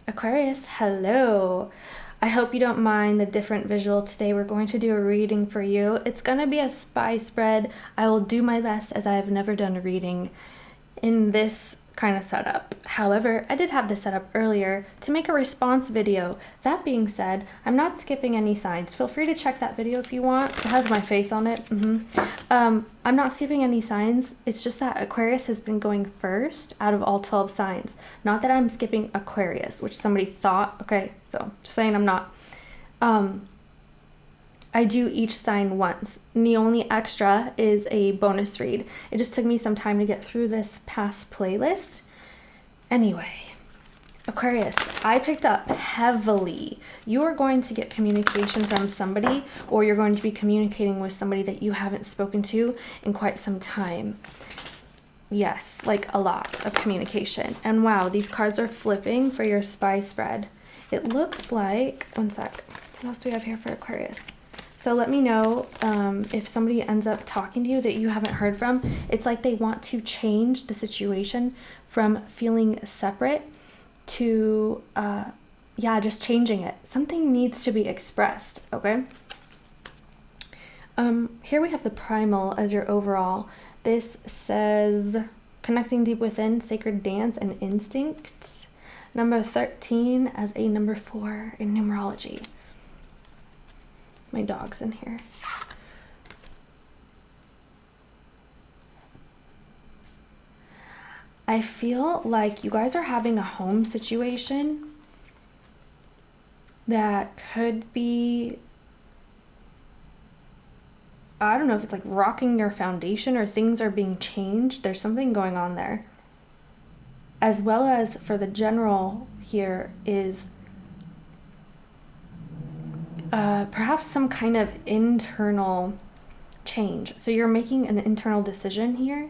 Aquarius, hello. I hope you don't mind the different visual today. We're going to do a reading for you. It's going to be a spy spread. I will do my best as I have never done a reading in this kind of setup. However, I did have this set up earlier to make a response video. That being said, I'm not skipping any signs. Feel free to check that video if you want. It has my face on it. I'm not skipping any signs. It's just that Aquarius has been going first out of all 12 signs. Not that I'm skipping Aquarius, which somebody thought. Okay, so just saying I'm not. I do each sign once, and the only extra is a bonus read. It just took me some time to get through this past playlist. Anyway, Aquarius, I picked up heavily. You are going to get communication from somebody, or you're going to be communicating with somebody that you haven't spoken to in quite some time. Yes, like a lot of communication. And wow, these cards are flipping for your spy spread. It looks like, one sec, what else do we have here for Aquarius? So let me know if somebody ends up talking to you that you haven't heard from. It's like they want to change the situation from feeling separate to, just changing it. Something needs to be expressed, okay? Here we have the primal as your overall. This says, connecting deep within, sacred dance and instinct. Number 13 as a number 4 in numerology. My dog's in here. I feel like you guys are having a home situation that could be, I don't know if it's like rocking your foundation or things are being changed. There's something going on there. As well as for the general here is perhaps some kind of internal change. So you're making an internal decision here.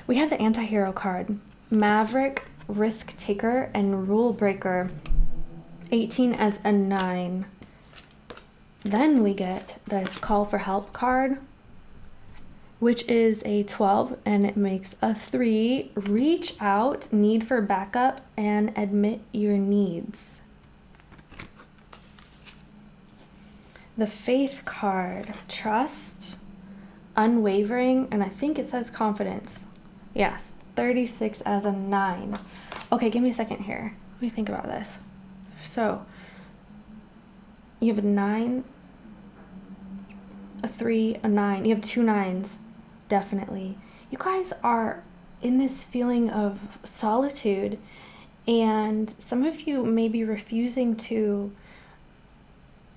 We have the anti-hero card. Maverick, risk taker, and rule breaker. 18 as a 9. Then we get this call for help card, which is a 12, and it makes a 3. Reach out, need for backup, and admit your needs. The faith card, trust, unwavering, and I think it says confidence. Yes, 36 as a 9. Okay, give me a second here. Let me think about this. So, you have a 9, a 3, a 9. You have 2 9s. Definitely. You guys are in this feeling of solitude, and some of you may be refusing to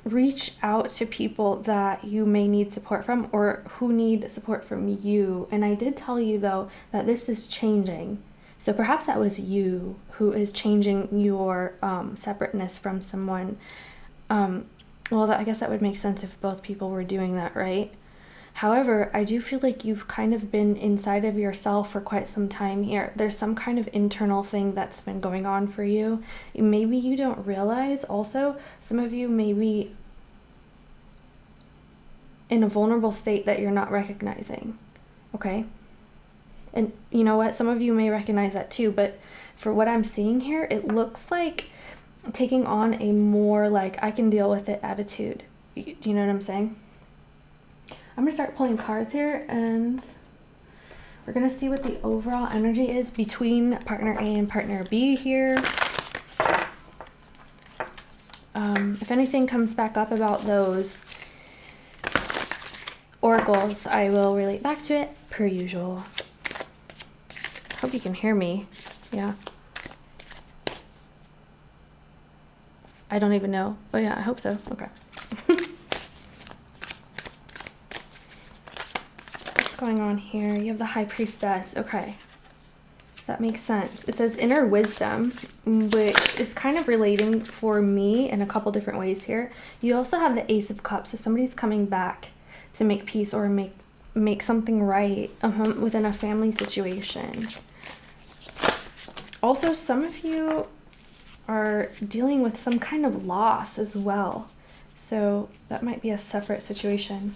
reach out to people that you may need support from or who need support from you. And I did tell you though that this is changing. So perhaps that was you who is changing your separateness from someone. I guess that would make sense if both people were doing that, right? However, I do feel like you've kind of been inside of yourself for quite some time here. There's some kind of internal thing that's been going on for you. Maybe you don't realize also, some of you may be in a vulnerable state that you're not recognizing, okay? And you know what? Some of you may recognize that too, but for what I'm seeing here, it looks like taking on a more like, I can deal with it attitude. Do you know what I'm saying? I'm going to start pulling cards here, and we're going to see what the overall energy is between partner A and partner B here. If anything comes back up about those oracles, I will relate back to it per usual. Hope you can hear me. Yeah. I don't even know. Oh yeah, I hope so. Okay. Going on here, you have the High Priestess. Okay, that makes sense. It says inner wisdom, which is kind of relating for me in a couple different ways here. You also have the Ace of Cups, so somebody's coming back to make peace or make something right within a family situation. Also, some of you are dealing with some kind of loss as well, so that might be a separate situation.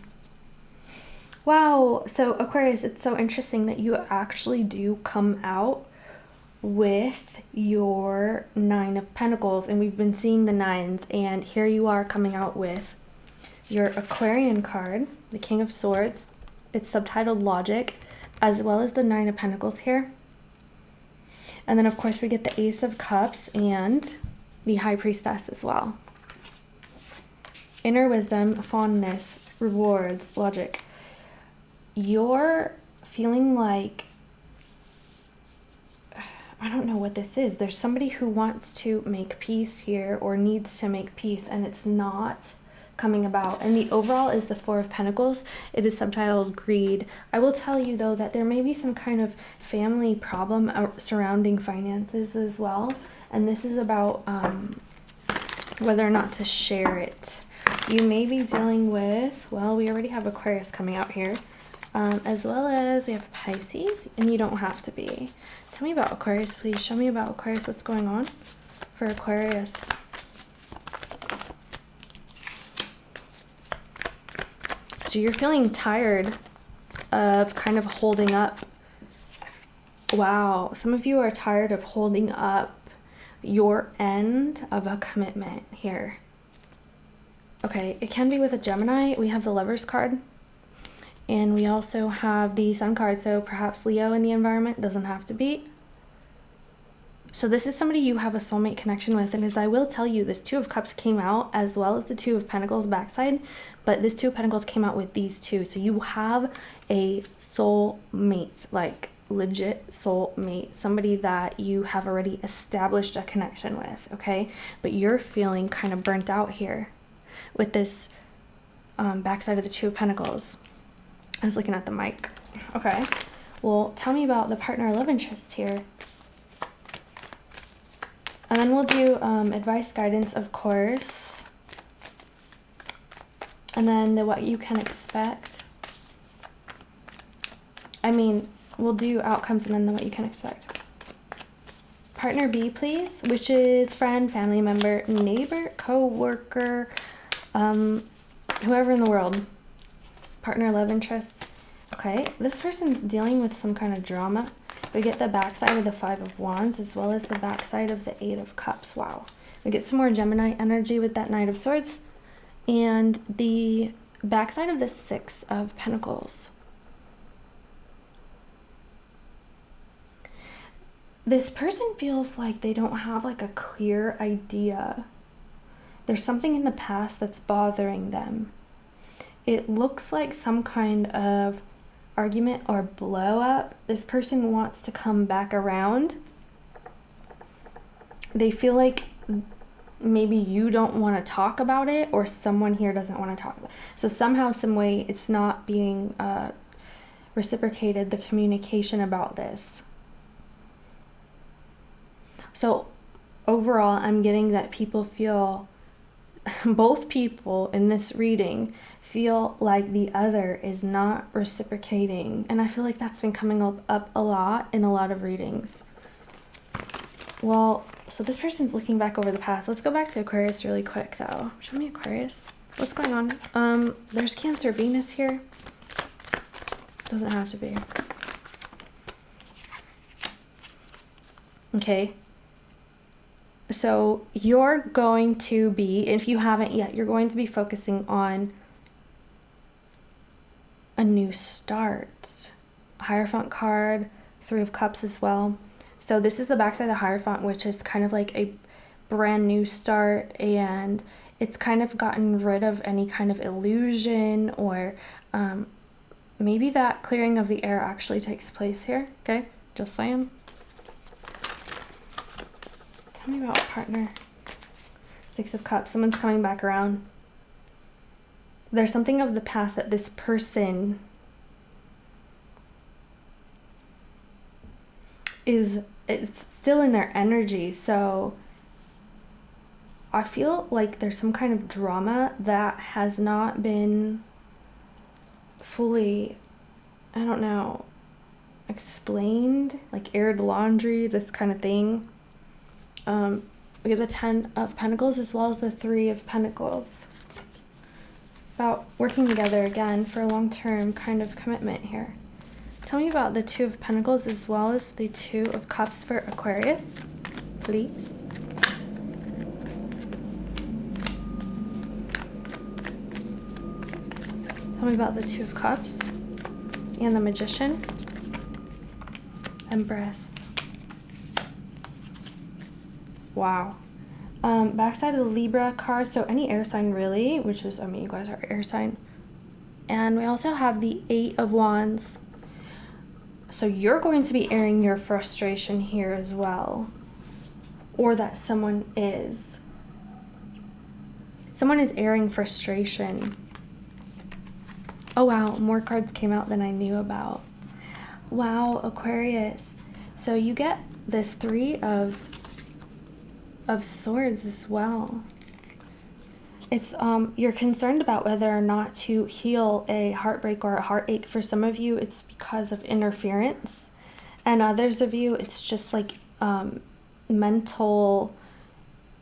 Wow. So Aquarius, it's so interesting that you actually do come out with your Nine of Pentacles, and we've been seeing the nines, and here you are coming out with your Aquarian card, the King of Swords. It's subtitled Logic, as well as the Nine of Pentacles here. And then of course we get the Ace of Cups and the High Priestess as well. Inner wisdom, fondness, rewards, logic. You're feeling like, I don't know what this is. There's somebody who wants to make peace here or needs to make peace, and it's not coming about. And the overall is the Four of Pentacles. It is subtitled Greed. I will tell you though that there may be some kind of family problem surrounding finances as well. And this is about whether or not to share it. You may be dealing with, well, we already have Aquarius coming out here, as well as we have Pisces, and you don't have to be. Tell me about Aquarius, please. Show me about Aquarius. What's going on for Aquarius? So you're feeling tired of kind of holding up. Wow. Some of you are tired of holding up your end of a commitment here. Okay, it can be with a Gemini. We have the Lovers card. And we also have the Sun card. So perhaps Leo in the environment, doesn't have to be. So this is somebody you have a soulmate connection with. And as I will tell you, this Two of Cups came out as well as the Two of Pentacles backside. But this Two of Pentacles came out with these two. So you have a soulmate, like legit soulmate, somebody that you have already established a connection with, okay? But you're feeling kind of burnt out here with this backside of the Two of Pentacles. I was looking at the mic. Okay. Well, tell me about the partner or love interest here. And then we'll do advice, guidance, of course. And then the what you can expect. I mean, we'll do outcomes and then the what you can expect. Partner B, please, which is friend, family member, neighbor, co-worker, whoever in the world. Partner, love interest. Okay, this person's dealing with some kind of drama. We get the backside of the Five of Wands as well as the backside of the Eight of Cups. Wow. We get some more Gemini energy with that Knight of Swords and the backside of the Six of Pentacles. This person feels like they don't have like a clear idea. There's something in the past that's bothering them. It looks like some kind of argument or blow up. This person wants to come back around. They feel like maybe you don't want to talk about it or someone here doesn't want to talk about it. So somehow, some way, it's not being reciprocated, the communication about this. So overall, I'm getting that people feel, both people in this reading feel like the other is not reciprocating. And I feel like that's been coming up a lot in a lot of readings. Well, so this person's looking back over the past. Let's go back to Aquarius really quick though. Show me Aquarius. What's going on? There's Cancer Venus here. Doesn't have to be. Okay. So you're going to be, if you haven't yet, you're going to be focusing on a new start. Hierophant card, Three of Cups as well. So this is the backside of the Hierophant, which is kind of like a brand new start, and it's kind of gotten rid of any kind of illusion, or maybe that clearing of the air actually takes place here. Okay, just saying. Tell me about partner. Six of Cups. Someone's coming back around. There's something of the past that this person it's still in their energy. So I feel like there's some kind of drama that has not been fully, I don't know, explained, like aired laundry, this kind of thing. We get the Ten of Pentacles as well as the Three of Pentacles. about working together again for a long-term kind of commitment here. Tell me about the Two of Pentacles as well as the Two of Cups for Aquarius, please. Tell me about the Two of Cups and the Magician, Empress. Wow. Backside of the Libra card, so any air sign really, which is, I mean, you guys are air sign. And we also have the Eight of Wands. So you're going to be airing your frustration here as well. Or that someone is. Someone is airing frustration. Oh wow, more cards came out than I knew about. Wow, Aquarius. So you get this Three of Swords as well. It's you're concerned about whether or not to heal a heartbreak or a heartache. For some of you, it's because of interference, and others of you, it's just like mental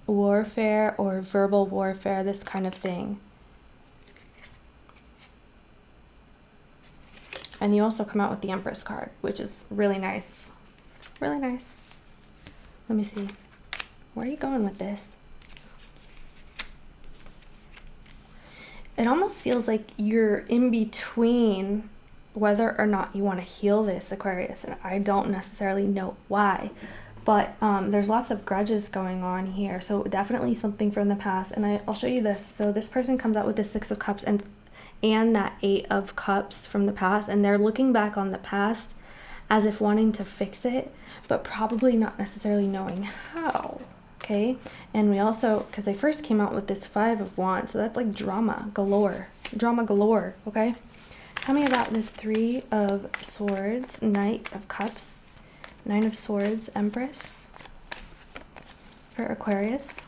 warfare or verbal warfare, this kind of thing. And you also come out with the Empress card, which is really nice. Really nice. Let me see. Where are you going with this? It almost feels like you're in between whether or not you want to heal this, Aquarius. And I don't necessarily know why. But there's lots of grudges going on here. So definitely something from the past. And I'll show you this. So this person comes out with the Six of Cups and that Eight of Cups from the past, and they're looking back on the past as if wanting to fix it, but probably not necessarily knowing how. Okay, and we also, because they first came out with this Five of Wands, so that's like drama galore. Okay, tell me about this Three of Swords, Knight of Cups, Nine of Swords, Empress for Aquarius.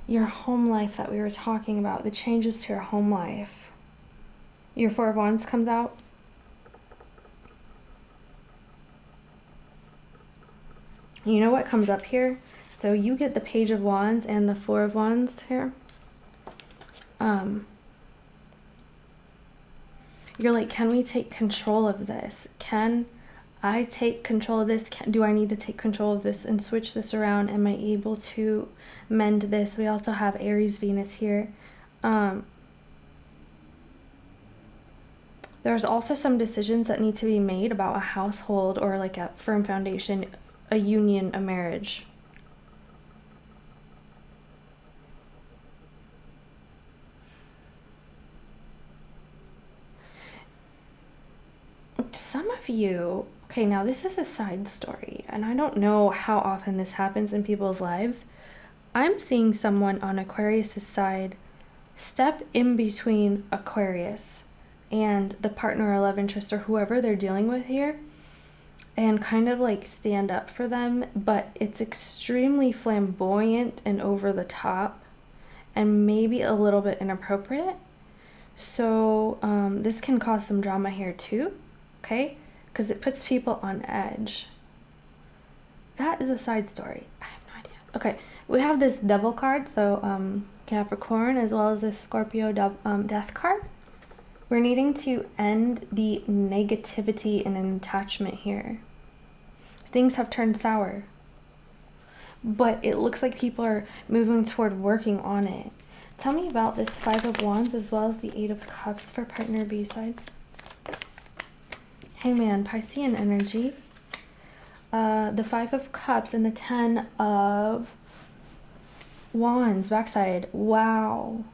Your home life that we were talking about, the changes to your home life. Your Four of Wands comes out. You know what comes up here? So you get the Page of Wands and the Four of Wands here. You're like, can we take control of this? Can I take control of this? Do I need to take control of this and switch this around? Am I able to mend this? We also have Aries Venus here. There's also some decisions that need to be made about a household or like a firm foundation, a union, a marriage. Some of you, okay, now this is a side story, and I don't know how often this happens in people's lives. I'm seeing someone on Aquarius's side step in between Aquarius and the partner or love interest or whoever they're dealing with here and kind of like stand up for them, but it's extremely flamboyant and over the top and maybe a little bit inappropriate. So this can cause some drama here too, okay? Because it puts people on edge. That is a side story. I have no idea. Okay, we have this Devil card, so Capricorn, as well as this Scorpio Death card. We're needing to end the negativity and attachment here. Things have turned sour, but it looks like people are moving toward working on it. Tell me about this Five of Wands as well as the Eight of Cups for partner B side. Hangman, Piscean energy. The Five of Cups and the Ten of Wands backside. Wow.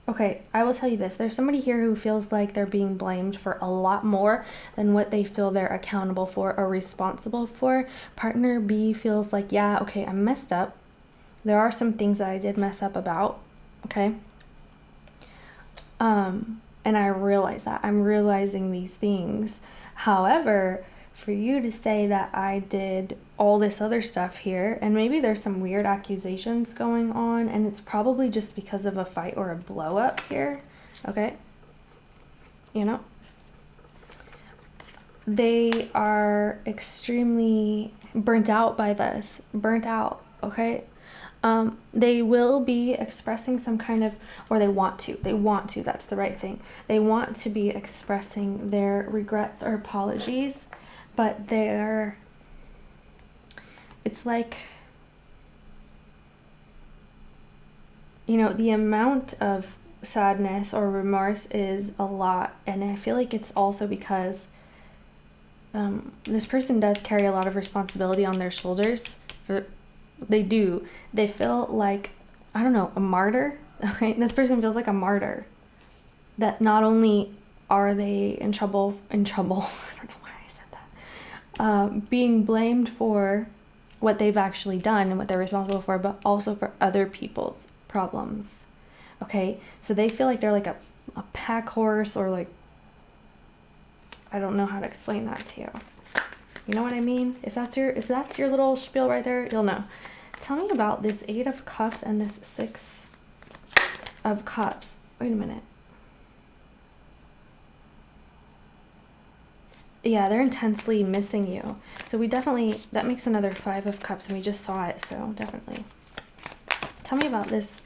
Okay, I will tell you this. There's somebody here who feels like they're being blamed for a lot more than what they feel they're accountable for or responsible for. Partner B feels like, yeah, okay, I messed up. There are some things that I did mess up about, okay? And I realize that. I'm realizing these things. However, for you to say that I did all this other stuff here, and maybe there's some weird accusations going on, and it's probably just because of a fight or a blow up here, okay? You know? They are extremely burnt out by this. Burnt out, okay? They will be expressing some kind of, or they want to, that's the right thing. They want to be expressing their regrets or apologies, but it's like, you know, the amount of sadness or remorse is a lot. And I feel like it's also because this person does carry a lot of responsibility on their shoulders. They feel like, I don't know, a martyr. Okay, this person feels like a martyr. That not only are they in trouble, I don't know why I said that, being blamed for what they've actually done and what they're responsible for, but also for other people's problems. Okay, so they feel like they're like a pack horse, or like, I don't know how to explain that to you. You know what I mean? If that's your little spiel right there, you'll know. Tell me about this 8 of Cups and this 6 of Cups. Wait a minute. Yeah, they're intensely missing you. So that makes another 5 of Cups, and we just saw it, so definitely. Tell me about this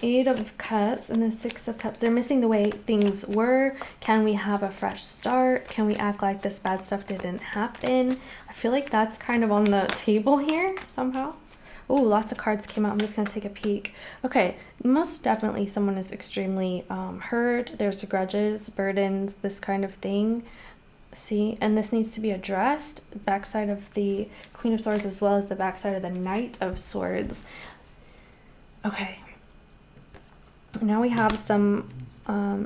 8 of Cups and the 6 of Cups. They're missing the way things were. Can we have a fresh start? Can we act like this bad stuff didn't happen? I feel like that's kind of on the table here somehow. Oh, lots of cards came out. I'm just going to take a peek. Okay, most definitely someone is extremely hurt. There's grudges, burdens, this kind of thing. See, and this needs to be addressed. Backside of the Queen of Swords as well as the backside of the Knight of Swords. Okay. Now we have some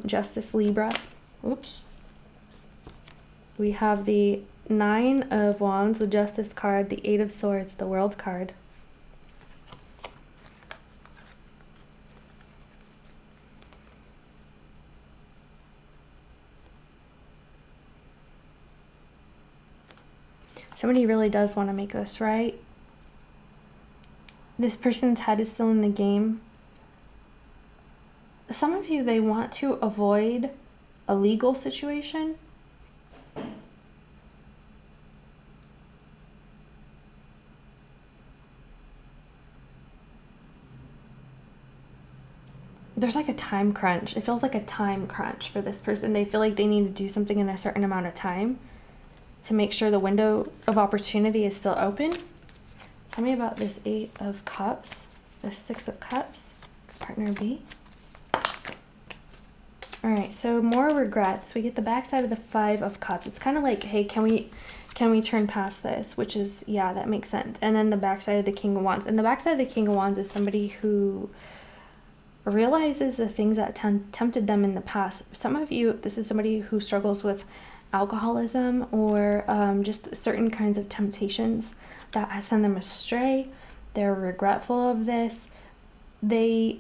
Justice Libra. Oops. We have the 9 of Wands, the Justice card, the 8 of Swords, the World card. Somebody really does want to make this right. This person's head is still in the game. Some of you, they want to avoid a legal situation. There's like a time crunch. It feels like a time crunch for this person. They feel like they need to do something in a certain amount of time to make sure the window of opportunity is still open. Tell me about this 8 of Cups, the 6 of Cups, partner B. All right, so more regrets. We get the backside of the 5 of Cups. It's kind of like, hey, can we turn past this? Which is, yeah, that makes sense. And then the backside of the King of Wands. And the backside of the King of Wands is somebody who realizes the things that tempted them in the past. Some of you, this is somebody who struggles with alcoholism or just certain kinds of temptations that send them astray. They're regretful of this. They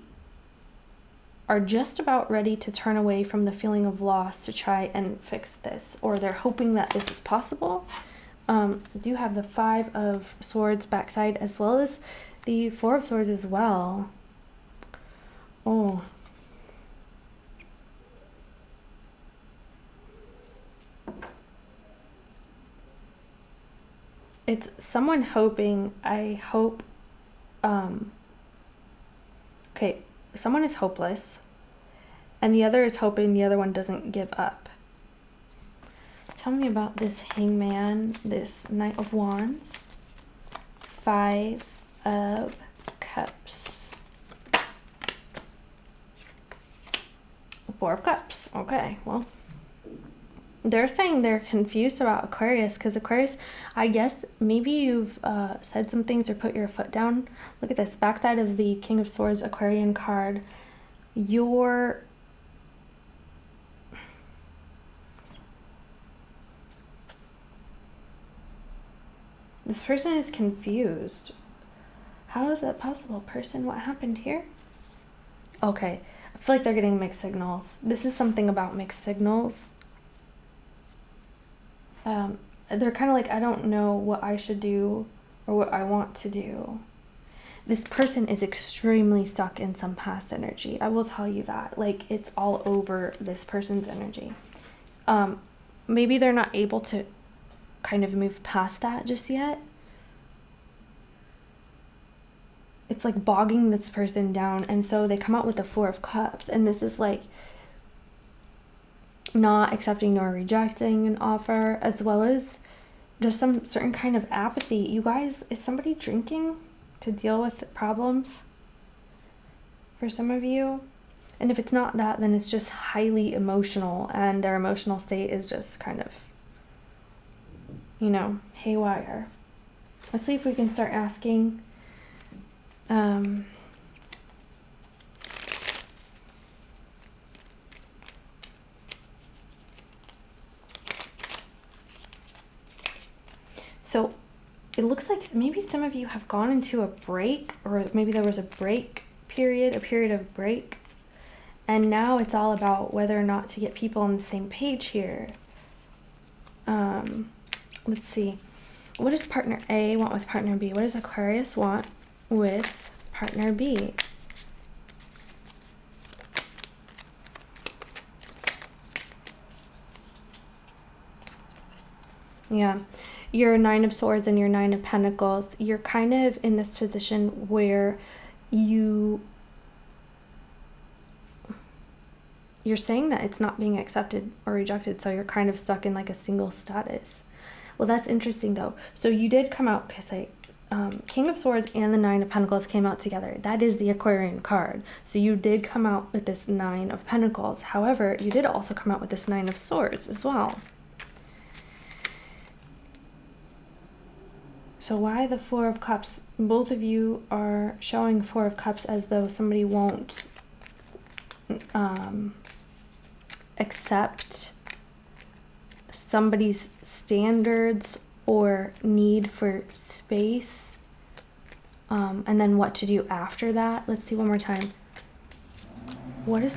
are just about ready to turn away from the feeling of loss to try and fix this, or they're hoping that this is possible. Do have the 5 of Swords backside as well as the 4 of Swords as well. Oh, it's someone hoping, I hope, okay, someone is hopeless, and the other is hoping the other one doesn't give up. Tell me about this Hangman, this Knight of Wands, 5 of Cups, 4 of Cups. Okay, well, they're saying they're confused about Aquarius, because Aquarius, I guess maybe you've said some things or put your foot down. Look at this backside of the King of Swords Aquarian card. This person is confused. How is that possible, person? What happened here? Okay, I feel like they're getting mixed signals. This is something about mixed signals. They're kind of like, I don't know what I should do or what I want to do. This person is extremely stuck in some past energy. I will tell you that. Like, it's all over this person's energy. Maybe they're not able to kind of move past that just yet. it's like bogging this person down. And so they come out with the Four of Cups, and this is like not accepting nor rejecting an offer, as well as just some certain kind of apathy. You guys, is somebody drinking to deal with problems for some of you? And if it's not that, then it's just highly emotional, and their emotional state is just kind of, you know, haywire. Let's see if we can start asking so it looks like maybe some of you have gone into a break, or maybe there was a break period, a period of break, and now it's all about whether or not to get people on the same page here. Let's see. What does partner A want with partner B? What does Aquarius want with partner B? Yeah, your Nine of Swords and your Nine of Pentacles, you're kind of in this position where you're saying that it's not being accepted or rejected, so you're kind of stuck in like a single status. Well, that's interesting though. So you did come out, because King of Swords and the Nine of Pentacles came out together. That is the Aquarian card. So you did come out with this Nine of Pentacles. However, you did also come out with this Nine of Swords as well. So why the Four of Cups? Both of you are showing Four of Cups as though somebody won't accept somebody's standards or need for space, and then what to do after that. Let's see one more time. What is,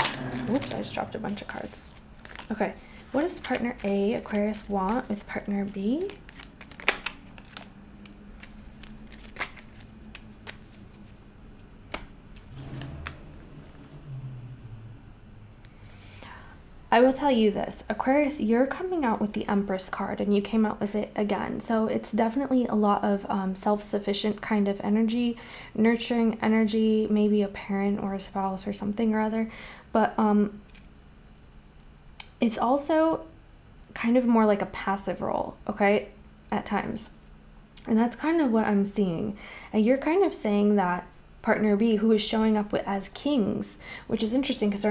oops, I just dropped a bunch of cards. Okay, what does partner A, Aquarius, want with partner B? I will tell you this, Aquarius, you're coming out with the Empress card, and you came out with it again. So it's definitely a lot of self-sufficient kind of energy, nurturing energy, maybe a parent or a spouse or something or other. But it's also kind of more like a passive role, okay, at times. And that's kind of what I'm seeing. And you're kind of saying that partner B, who is showing up as kings, which is interesting because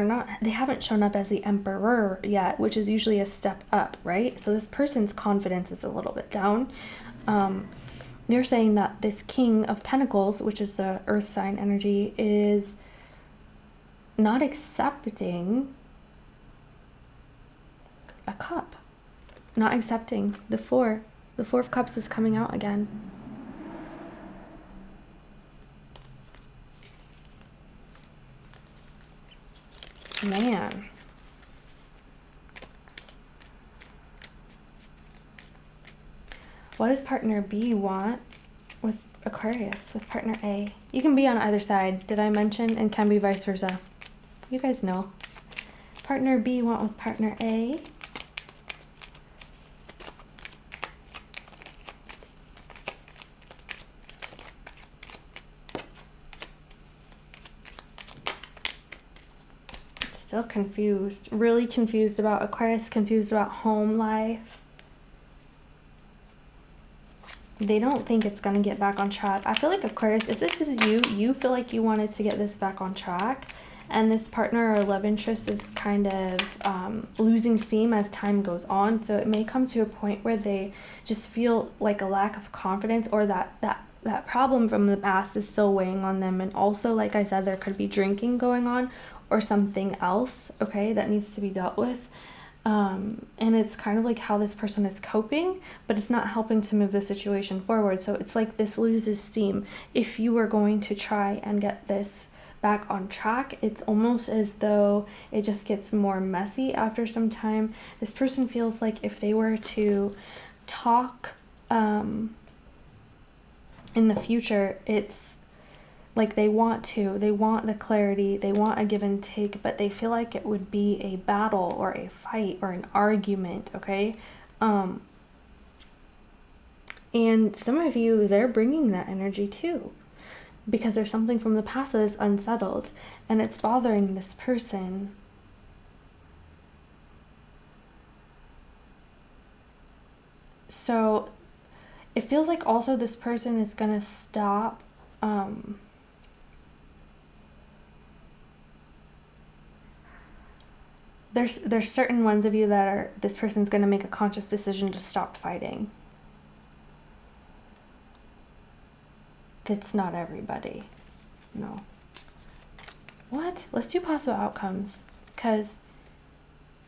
they haven't shown up as the emperor yet, which is usually a step up, right? So this person's confidence is a little bit down. They're saying that this King of Pentacles, which is the earth sign energy, is not accepting a cup, not accepting the Four of Cups is coming out again. Man. What does partner B want with Aquarius, with partner A? You can be on either side, did I mention? And can be vice versa. You guys know. Partner B want with partner A. Still confused, really confused about Aquarius, confused about home life. They don't think it's going to get back on track. I feel like Aquarius, if this is you feel like you wanted to get this back on track, and this partner or love interest is kind of losing steam as time goes on. So it may come to a point where they just feel like a lack of confidence, or that problem from the past is still weighing on them. And also, like I said, there could be drinking going on, or something else, okay, that needs to be dealt with. And it's kind of like how this person is coping, but it's not helping to move the situation forward. So it's like this loses steam. If you were going to try and get this back on track, it's almost as though it just gets more messy after some time. This person feels like if they were to talk in the future, it's like they want the clarity, they want a give and take, but they feel like it would be a battle or a fight or an argument, okay? And some of you, they're bringing that energy too. because there's something from the past that is unsettled and it's bothering this person. So it feels like also this person is going to stop there's certain ones of you that are, this person's going to make a conscious decision to stop fighting. That's not everybody. No. What? Let's do possible outcomes, because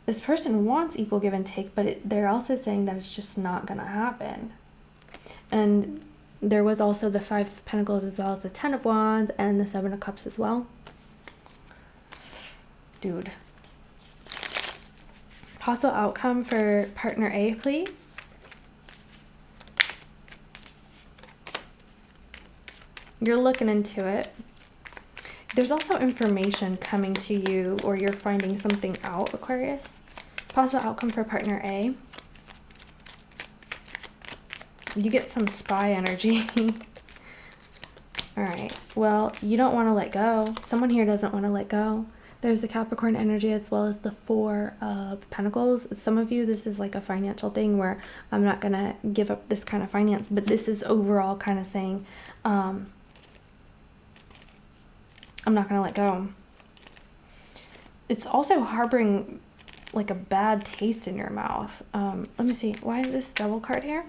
this person wants equal give and take, but they're also saying that it's just not going to happen. And there was also the 5 of Pentacles as well as the 10 of Wands and the 7 of Cups as well. Dude. Possible outcome for partner A, please. You're looking into it. There's also information coming to you, or you're finding something out, Aquarius. Possible outcome for partner A. You get some spy energy. All right. Well, you don't want to let go. Someone here doesn't want to let go. There's the Capricorn energy as well as the 4 of Pentacles. Some of you, this is like a financial thing where I'm not going to give up this kind of finance, but this is overall kind of saying, I'm not going to let go. It's also harboring like a bad taste in your mouth. Let me see. Why is this double card here?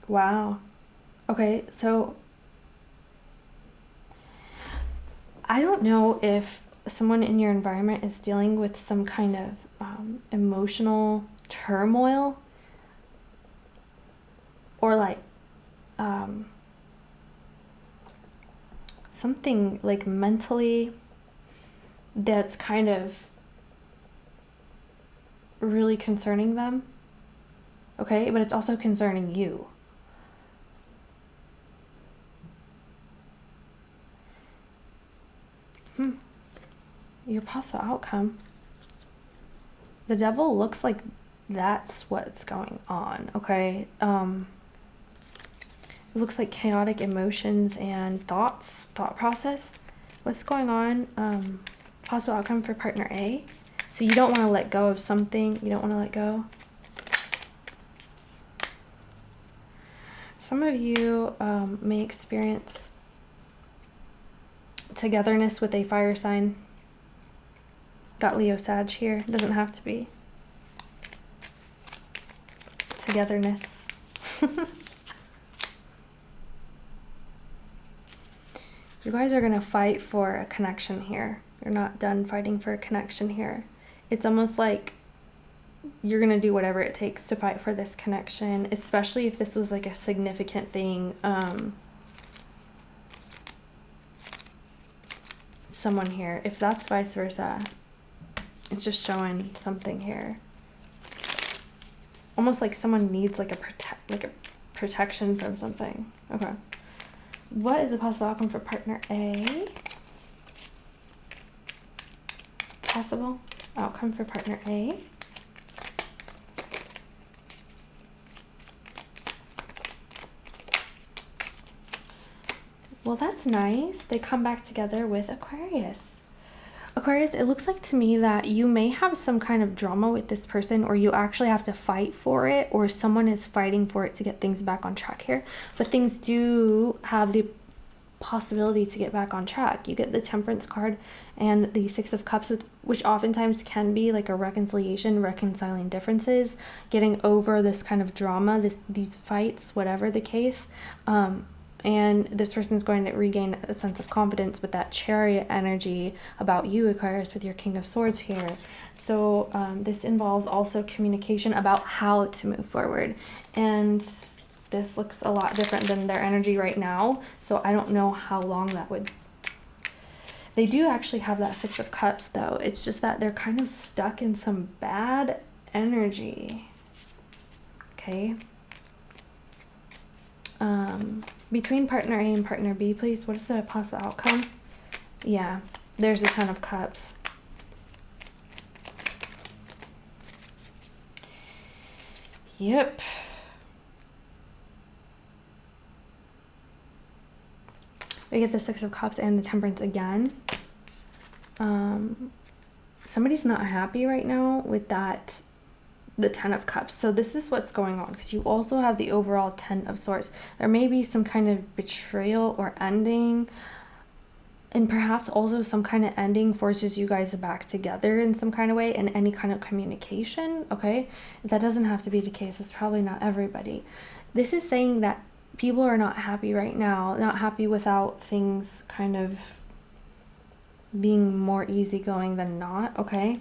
Wow. Okay, so I don't know if someone in your environment is dealing with some kind of emotional turmoil, or like something like mentally that's kind of really concerning them. Okay, but it's also concerning you. Your possible outcome. The Devil looks like that's what's going on, okay? It looks like chaotic emotions and thought process. What's going on? Possible outcome for partner A. So you don't want to let go of something. You don't want to let go. Some of you may experience togetherness with a fire sign. Got Leo Sag here. Doesn't have to be. Togetherness. You guys are going to fight for a connection here. You're not done fighting for a connection here. It's almost like you're going to do whatever it takes to fight for this connection, especially if this was like a significant thing. Someone here, if that's vice versa, it's just showing something here. Almost like someone needs like a protection from something. Okay. What is the possible outcome for partner A? Possible outcome for partner A. Well, that's nice. They come back together with Aquarius. Aquarius, it looks like to me that you may have some kind of drama with this person, or you actually have to fight for it, or someone is fighting for it to get things back on track here. But things do have the possibility to get back on track. You get the Temperance card and the 6 of Cups, which oftentimes can be like a reconciliation, reconciling differences, getting over this kind of drama, these fights, whatever the case. And this person is going to regain a sense of confidence with that Chariot energy about you, Aquarius, with your King of Swords here. So this involves also communication about how to move forward. And this looks a lot different than their energy right now. So I don't know how long that would... They do actually have that 6 of Cups, though. It's just that they're kind of stuck in some bad energy. Okay. Between partner A and partner B, please, what is the possible outcome? Yeah, there's a Ten of Cups. Yep. We get the Six of Cups and the Temperance again. Somebody's not happy right now with that, the Ten of Cups. So this is what's going on, because you also have the overall Ten of Swords. There may be some kind of betrayal or ending, and perhaps also some kind of ending forces you guys back together in some kind of way, and any kind of communication. Okay, that doesn't have to be the case. It's probably not everybody. This is saying that people are not happy right now, not happy without things kind of being more easygoing than not. Okay,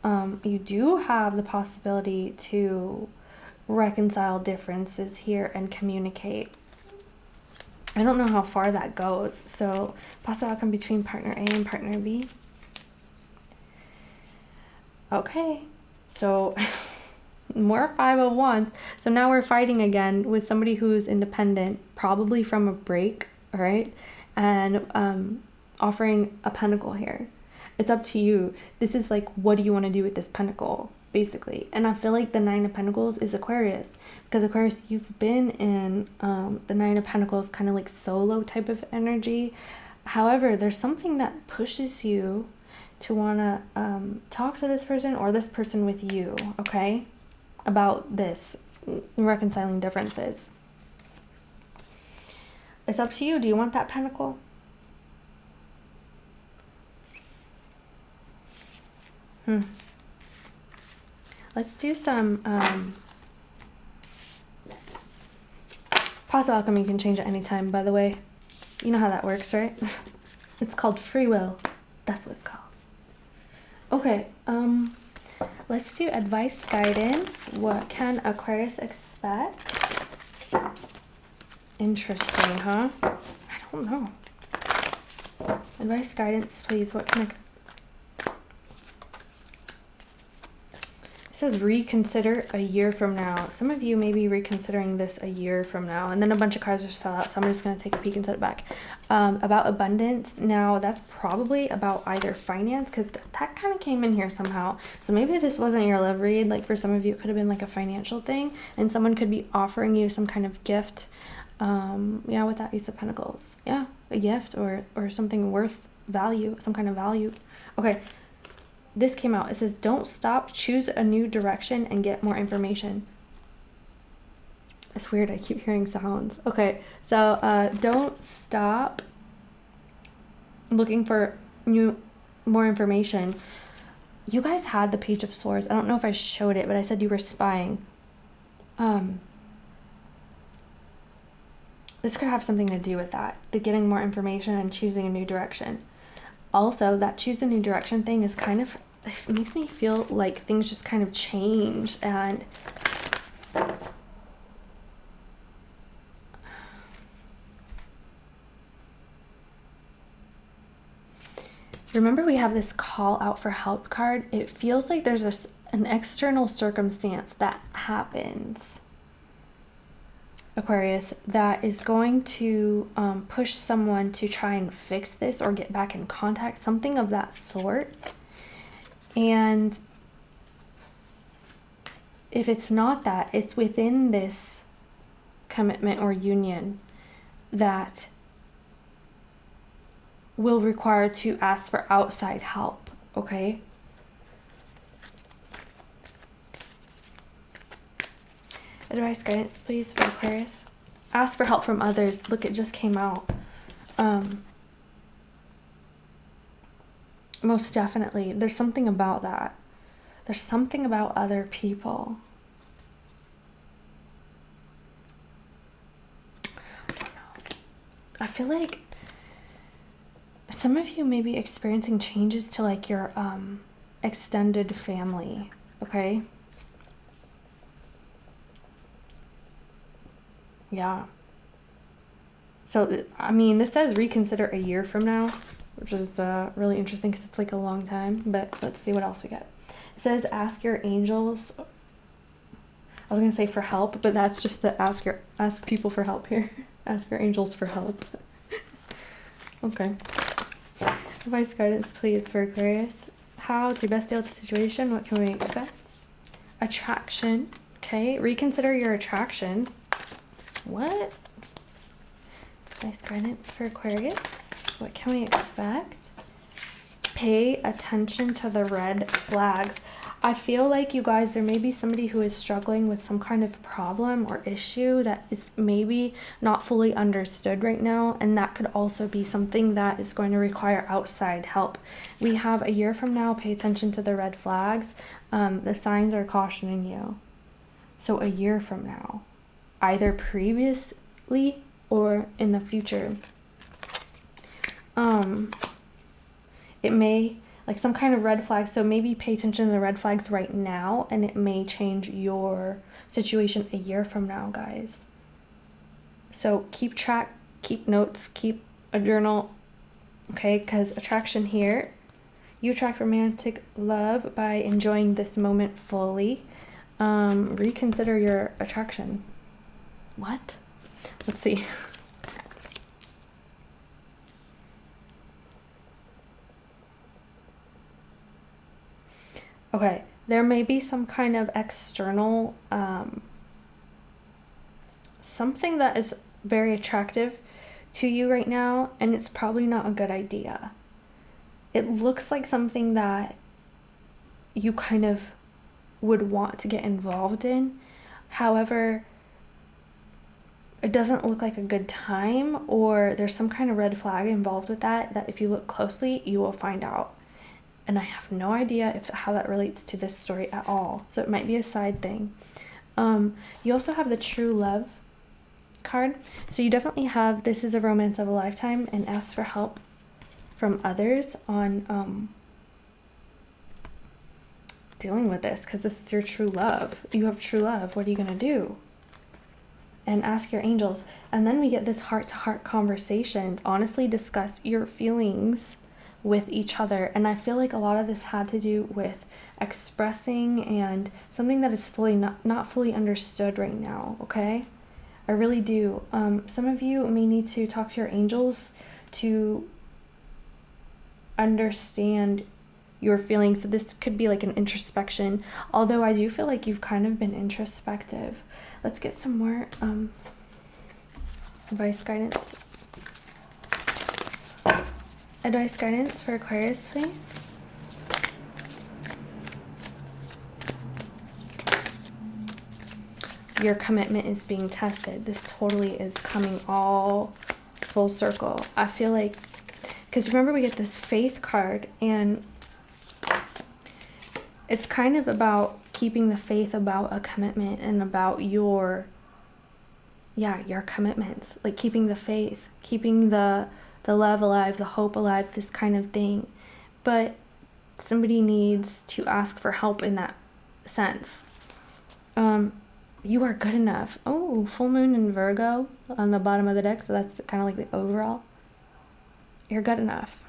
you do have the possibility to reconcile differences here and communicate. I don't know how far that goes. So possible outcome between partner A and partner B. Okay, so more Five of Wands. So now we're fighting again with somebody who's independent, probably from a break, all right? And offering a pentacle here. It's up to you. This is like, what do you want to do with this pentacle, basically? And I feel like the Nine of Pentacles is Aquarius, because Aquarius, you've been in the Nine of Pentacles kind of like solo type of energy. However, there's something that pushes you to want to talk to this person, or this person with you, okay, about this, reconciling differences. It's up to you. Do you want that pentacle? Let's do some possible outcome. You can change at any time, by the way. You know how that works, right? It's called free will. That's what it's called. Okay, let's do advice, guidance. What can Aquarius expect? Interesting, huh? I don't know. Advice, guidance, please. What can It says reconsider a year from now. Some of you may be reconsidering this a year from now. And then a bunch of cards just fell out, so I'm just going to take a peek and set it back. About abundance. Now, that's probably about either finance, because that kind of came in here somehow. So maybe this wasn't your love read. Like for some of you, it could have been like a financial thing. And someone could be offering you some kind of gift. Yeah, with that Ace of Pentacles. Yeah, a gift or something worth value, some kind of value. Okay. This came out. It says, don't stop, choose a new direction, and get more information. It's weird. I keep hearing sounds. Okay. So, don't stop looking for more information. You guys had the Page of Swords. I don't know if I showed it, but I said you were spying. This could have something to do with that. The getting more information and choosing a new direction. Also, that choose a new direction thing is kind of, it makes me feel like things just kind of change. And remember, we have this call out for help card. It feels like there's an external circumstance that happens, Aquarius, that is going to push someone to try and fix this or get back in contact, something of that sort. And if it's not that, it's within this commitment or union that will require to ask for outside help, okay? Advice, guidance, please, for Aquarius. Ask for help from others. Look, it just came out. Most definitely. There's something about that. There's something about other people. I don't know. I feel like some of you may be experiencing changes to like your extended family, okay? Yeah. So, I mean, this says reconsider a year from now, which is really interesting because it's like a long time. But let's see what else we get. It says ask your angels. I was going to say for help, but that's just the ask people for help here. Ask your angels for help. Okay. Advice, guidance, please for Aquarius. How to best deal with the situation? What can we expect? Attraction. Okay, reconsider your attraction. What? Advice, guidance for Aquarius. What can we expect? Pay attention to the red flags. I feel like, you guys, there may be somebody who is struggling with some kind of problem or issue that is maybe not fully understood right now, and that could also be something that is going to require outside help. We have a year from now, pay attention to the red flags. The signs are cautioning you. So a year from now, either previously or in the future, it may, like, some kind of red flag. So maybe pay attention to the red flags right now, and it may change your situation a year from now, guys. So keep track, keep notes, keep a journal, okay? Because attraction here, you attract romantic love by enjoying this moment fully. Reconsider your attraction. What? Let's see. Okay, there may be some kind of external, something that is very attractive to you right now, and it's probably not a good idea. It looks like something that you kind of would want to get involved in. However, it doesn't look like a good time, or there's some kind of red flag involved with that if you look closely, you will find out. And I have no idea how that relates to this story at all. So it might be a side thing. You also have the true love card. So you definitely have, this is a romance of a lifetime, and ask for help from others on dealing with this, because this is your true love. You have true love. What are you going to do? And ask your angels. And then we get this heart-to-heart conversations. Honestly, discuss your feelings with each other. And I feel like a lot of this had to do with expressing and something that is fully not fully understood right now. Okay, I really do. Some of you may need to talk to your angels to understand your feelings. So this could be like an introspection, although I do feel like you've kind of been introspective. Let's get some more advice, guidance. Advice, guidance for Aquarius, please. Your commitment is being tested. This totally is coming all full circle. I feel like, because remember we get this faith card, and it's kind of about keeping the faith about a commitment and about your commitments, like keeping the faith, keeping the love alive, the hope alive, this kind of thing. But somebody needs to ask for help in that sense. You are good enough. Oh, full moon in Virgo on the bottom of the deck. So that's kind of like the overall. You're good enough.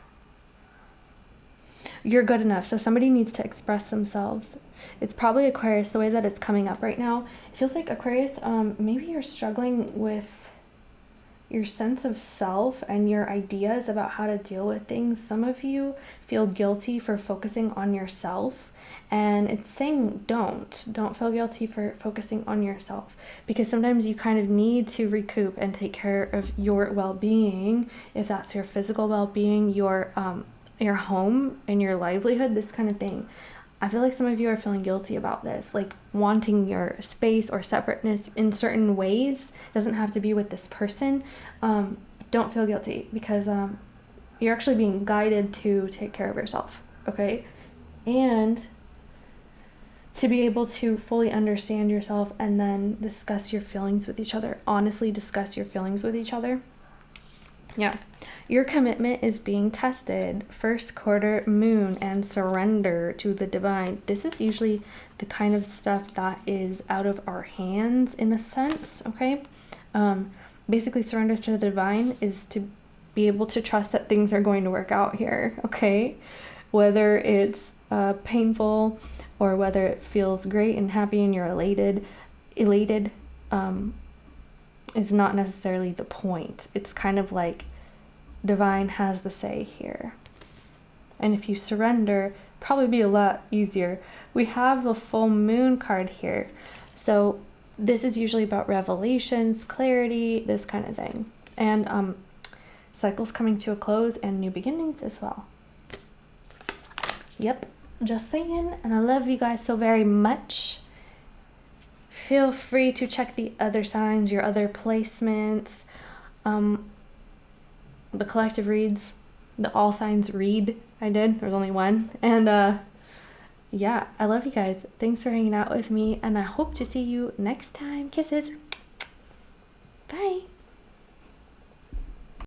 You're good enough. So somebody needs to express themselves. It's probably Aquarius, the way that it's coming up right now. It feels like Aquarius, maybe you're struggling with your sense of self and your ideas about how to deal with things. Some of you feel guilty for focusing on yourself, and it's saying don't feel guilty for focusing on yourself, because sometimes you kind of need to recoup and take care of your well-being, if that's your physical well-being, your home and your livelihood, this kind of thing. I feel like some of you are feeling guilty about this, like wanting your space or separateness in certain ways. It doesn't have to be with this person. Don't feel guilty, because you're actually being guided to take care of yourself, okay? And to be able to fully understand yourself and then discuss your feelings with each other. Honestly, discuss your feelings with each other. Yeah. Your commitment is being tested. First quarter moon and surrender to the divine. This is usually the kind of stuff that is out of our hands in a sense, okay? Basically, surrender to the divine is to be able to trust that things are going to work out here, okay? Whether it's painful or whether it feels great and happy and you're elated is not necessarily the point. It's kind of like divine has the say here. And if you surrender, probably be a lot easier. We have the full moon card here. So this is usually about revelations, clarity, this kind of thing. And cycles coming to a close and new beginnings as well. Yep, just saying. And I love you guys so very much. Feel free to check the other signs, your other placements, the collective reads, the all signs read I did. There's only one. And yeah, I love you guys. Thanks for hanging out with me, and I hope to see you next time. Kisses. Bye.